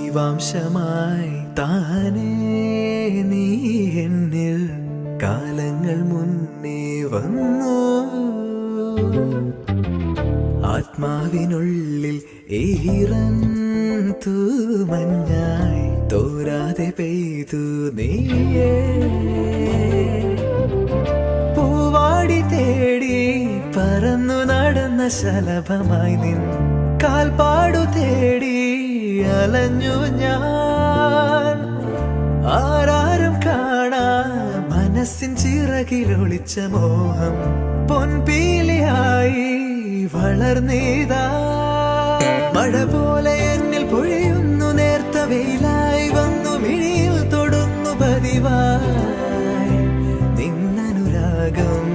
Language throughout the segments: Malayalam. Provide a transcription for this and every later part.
ജീവാംശമായി താനേ നീ എന്നിൽ കാലങ്ങൾ മുന്നേ വന്നു. ആത്മാവിനുള്ളിൽ ഈറൻ തൂമഞ്ഞായി തോരാതെ പെയ്തു നീയേ. പൂവാടി തേടി പറന്നു നടന്ന ശലഭമായി നിൻ കാൽപ്പാടു തേടി അലഞ്ഞു ഞാൻ. ആരാരും കാണാ മനസ്സിൻ ചിറകിലൊളിച്ച മോഹം പൊൻപീലിയായി വളർന്നീതാ. മഴ പോലെ എന്നിൽ പൊഴിയുന്നു, നേർത്ത വെയിലായി വന്നു മിഴിയിൽ തൊടുന്നു പതിവായി നിന്നനുരാഗം.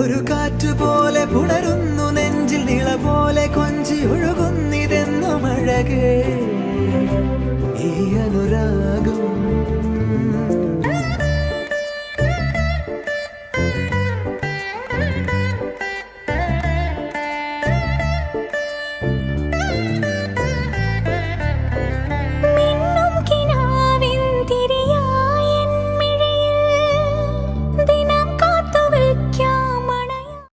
ഒരു കാറ്റു പോലെ പുണരുന്നു നെഞ്ചിൽ, നിള പോലെ കൊഞ്ചി ഒഴുകുന്നിതെന്നും അഴകേ ഈ അനുരാഗം.